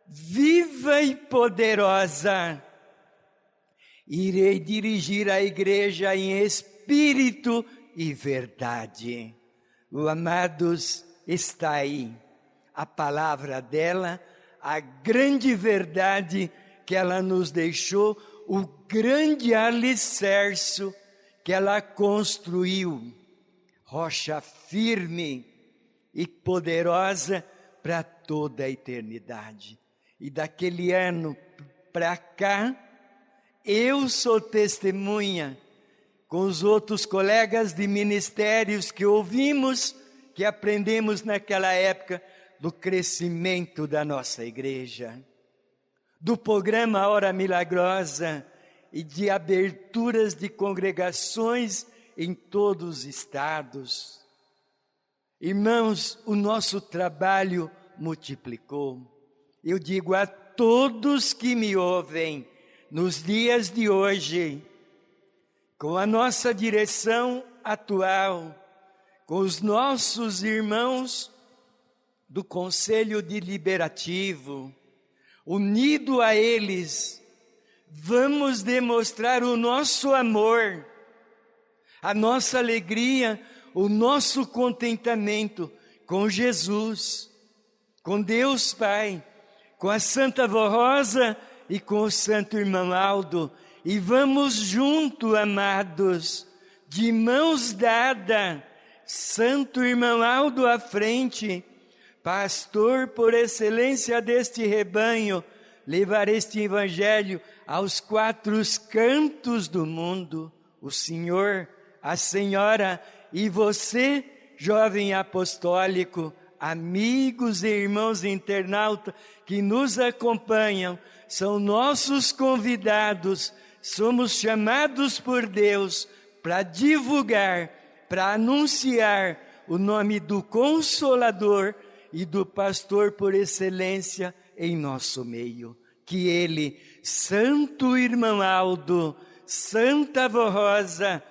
viva e poderosa. Irei dirigir a igreja em espírito e verdade. O amados, está aí a palavra dela, a grande verdade que ela nos deixou, o grande alicerce que ela construiu, rocha firme e poderosa para toda a eternidade. E daquele ano para cá, eu sou testemunha, com os outros colegas de ministérios que ouvimos, que aprendemos naquela época, do crescimento da nossa igreja, do programa Hora Milagrosa e de aberturas de congregações em todos os estados. Irmãos, o nosso trabalho multiplicou. Eu digo a todos que me ouvem, nos dias de hoje, com a nossa direção atual, com os nossos irmãos do Conselho Deliberativo, unido a eles, vamos demonstrar o nosso amor, a nossa alegria, o nosso contentamento com Jesus, com Deus Pai, com a Santa Vó Rosa e com o Santo Irmão Aldo, e vamos junto, amados, de mãos dadas, Santo Irmão Aldo à frente, pastor por excelência deste rebanho, levar este evangelho aos quatro cantos do mundo. O Senhor, a Senhora e você, jovem apostólico, amigos e irmãos internautas que nos acompanham, são nossos convidados, somos chamados por Deus para divulgar, para anunciar o nome do Consolador e do pastor por excelência em nosso meio. Que ele, Santo Irmão Aldo, Santa Vó Rosa,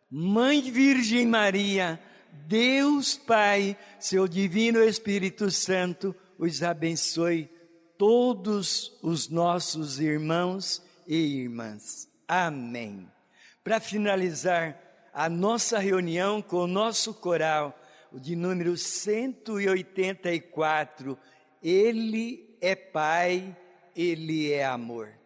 Mãe Virgem Maria, Deus Pai, seu Divino Espírito Santo, os abençoe todos os nossos irmãos e irmãs. Amém. Para finalizar a nossa reunião com o nosso coral, o de número 184, Ele é Pai, Ele é amor.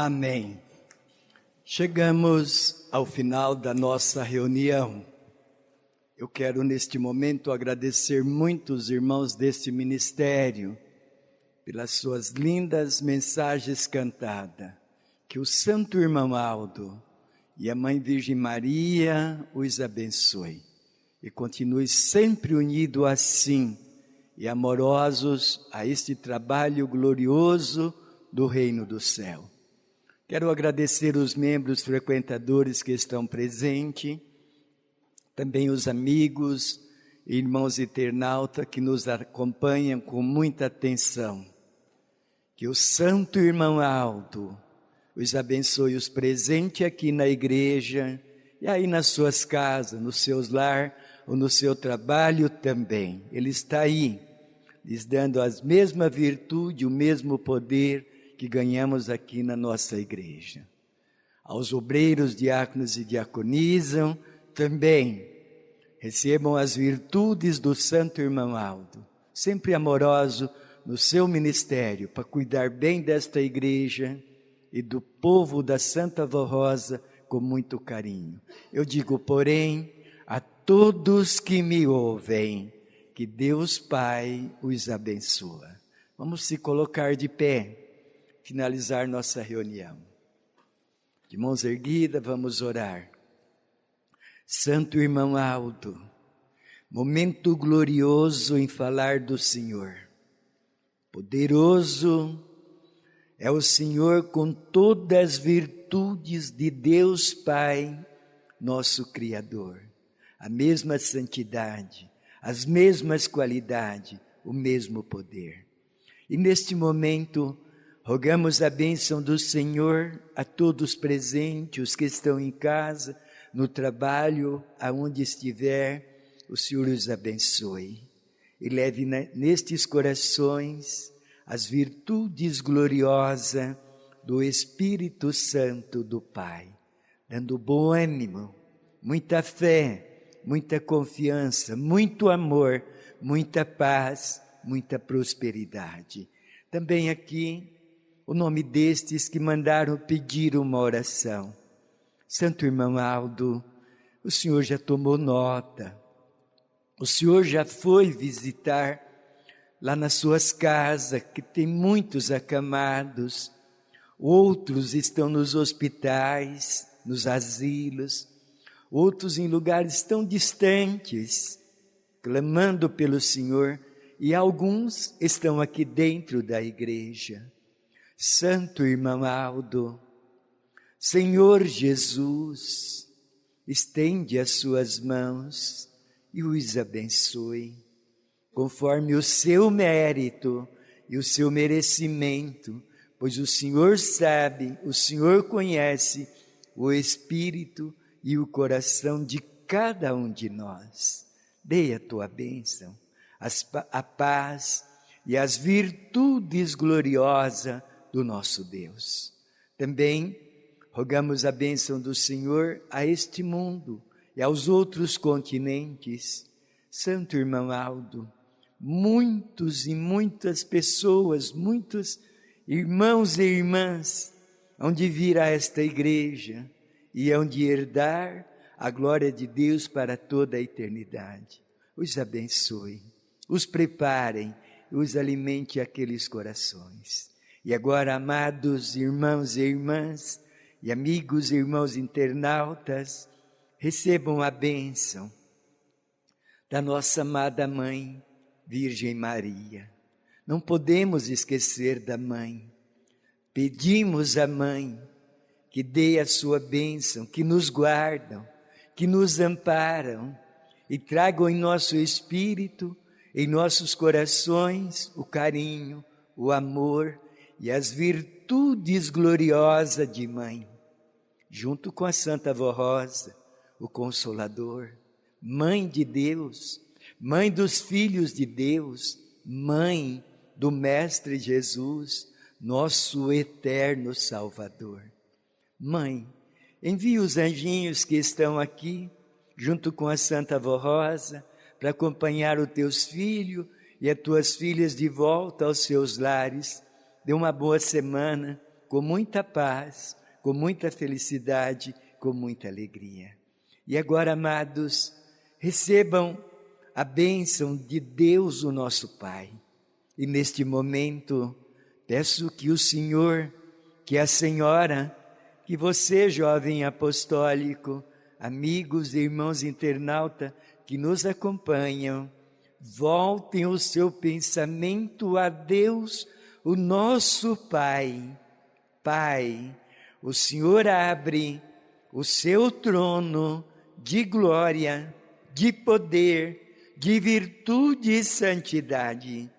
Amém. Chegamos ao final da nossa reunião. Eu quero neste momento agradecer muito os irmãos deste ministério pelas suas lindas mensagens cantadas. Que o Santo Irmão Aldo e a Mãe Virgem Maria os abençoe e continue sempre unidos assim e amorosos a este trabalho glorioso do Reino do Céu. Quero agradecer os membros frequentadores que estão presentes, também os amigos e irmãos internautas que nos acompanham com muita atenção. Que o Santo Irmão Aldo os abençoe os presentes aqui na igreja e aí nas suas casas, nos seus lares ou no seu trabalho também. Ele está aí, lhes dando as mesmas virtudes, o mesmo poder que ganhamos aqui na nossa igreja. Aos obreiros, diáconos e diaconisas também recebam as virtudes do Santo Irmão Aldo, sempre amoroso no seu ministério, para cuidar bem desta igreja e do povo da Santa Vó Rosa com muito carinho. Eu digo, porém, a todos que me ouvem, que Deus Pai os abençoe. Vamos se colocar de pé, finalizar nossa reunião. De mãos erguidas, vamos orar. Santo Irmão Aldo, momento glorioso em falar do Senhor. Poderoso é o Senhor com todas as virtudes de Deus Pai, nosso Criador. A mesma santidade, as mesmas qualidades, o mesmo poder. E neste momento, rogamos a bênção do Senhor a todos presentes, os que estão em casa, no trabalho, aonde estiver, o Senhor os abençoe. E leve nestes corações as virtudes gloriosas do Espírito Santo do Pai, dando bom ânimo, muita fé, muita confiança, muito amor, muita paz, muita prosperidade. Também aqui, o nome destes que mandaram pedir uma oração. Santo Irmão Aldo, o Senhor já tomou nota O Senhor já foi visitar lá nas suas casas, que tem muitos acamados, outros estão nos hospitais, nos asilos, outros em lugares tão distantes, clamando pelo Senhor, e alguns estão aqui dentro da igreja. Santo irmão Aldo, Senhor Jesus, estende as suas mãos e os abençoe, conforme o seu mérito e o seu merecimento, pois o Senhor sabe, o Senhor conhece o espírito e o coração de cada um de nós. Dê a tua bênção, a paz e as virtudes gloriosas do nosso Deus. Também rogamos a bênção do Senhor a este mundo e aos outros continentes. Santo irmão Aldo, muitos e muitas pessoas, muitos irmãos e irmãs hão de vir a esta igreja e hão de herdar a glória de Deus para toda a eternidade. Os abençoe, os preparem, os alimente aqueles corações. E agora, amados irmãos e irmãs, e amigos e irmãos internautas, recebam a bênção da nossa amada Mãe, Virgem Maria. Não podemos esquecer da Mãe. Pedimos à Mãe que dê a sua bênção, que nos guardam, que nos amparam e tragam em nosso espírito, em nossos corações, o carinho, o amor e as virtudes gloriosas de Mãe. Junto com a Santa Vó Rosa, o Consolador, Mãe de Deus, Mãe dos filhos de Deus, Mãe do Mestre Jesus, nosso eterno Salvador. Mãe, envie os anjinhos que estão aqui, junto com a Santa Vó Rosa, para acompanhar os teus filhos e as tuas filhas de volta aos seus lares. Dê uma boa semana, com muita paz, com muita felicidade, com muita alegria. E agora, amados, recebam a bênção de Deus, o nosso Pai. E neste momento, peço que o Senhor, que a Senhora, que você, jovem apostólico, amigos e irmãos internautas que nos acompanham, voltem o seu pensamento a Deus, o nosso Pai. Pai, o Senhor abre o seu trono de glória, de poder, de virtude e santidade.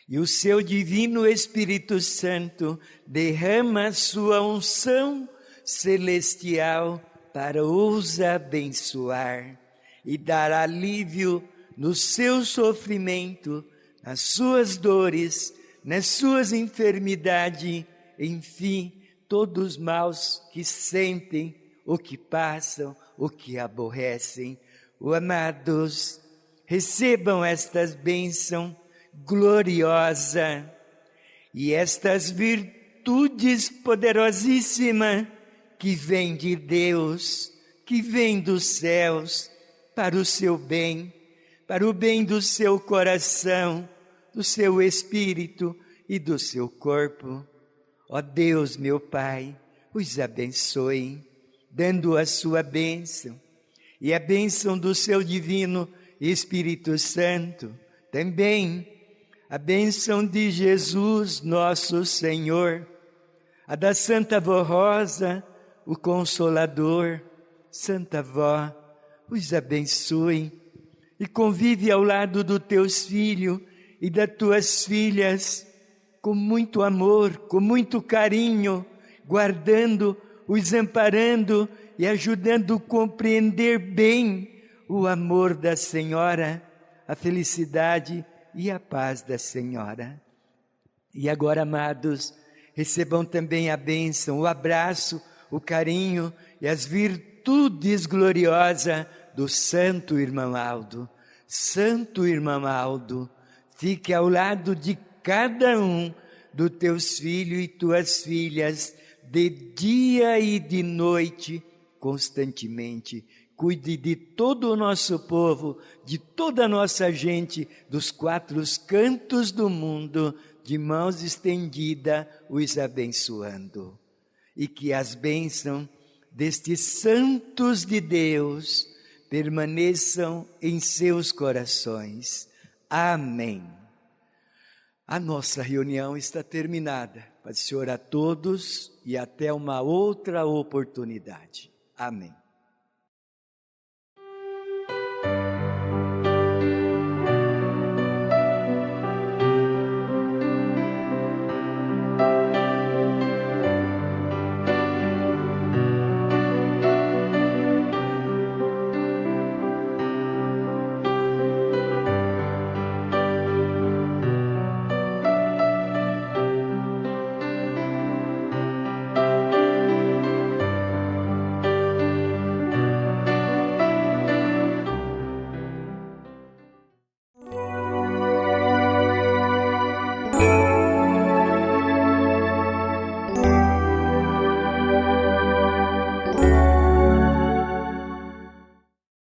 E o seu divino Espírito Santo derrama a sua unção celestial para os abençoar e dar alívio no seu sofrimento, nas suas dores, nas suas enfermidades, enfim, todos os maus que sentem, o que passam, o que aborrecem. Amados, recebam estas bênçãos gloriosas e estas virtudes poderosíssimas que vêm de Deus, que vêm dos céus, para o seu bem, para o bem do seu coração, do seu espírito e do seu corpo. Ó Deus, meu Pai, os abençoe, dando a sua bênção e a bênção do seu divino Espírito Santo, também a bênção de Jesus, nosso Senhor, a da Santa Vó Rosa, o Consolador. Santa Vó, os abençoe e convive ao lado dos teus filhos e das tuas filhas, com muito amor, com muito carinho, guardando, os amparando e ajudando a compreender bem o amor da Senhora, a felicidade e a paz da Senhora. E agora, amados, recebam também a bênção, o abraço, o carinho e as virtudes gloriosas do Santo Irmão Aldo. Santo Irmão Aldo, fique ao lado de cada um dos teus filhos e tuas filhas, de dia e de noite, constantemente, cuide de todo o nosso povo, de toda a nossa gente, dos 4 cantos do mundo, de mãos estendidas, os abençoando. E que as bênçãos destes santos de Deus permaneçam em seus corações. Amém. A nossa reunião está terminada. Paz do Senhor a todos e até uma outra oportunidade. Amém.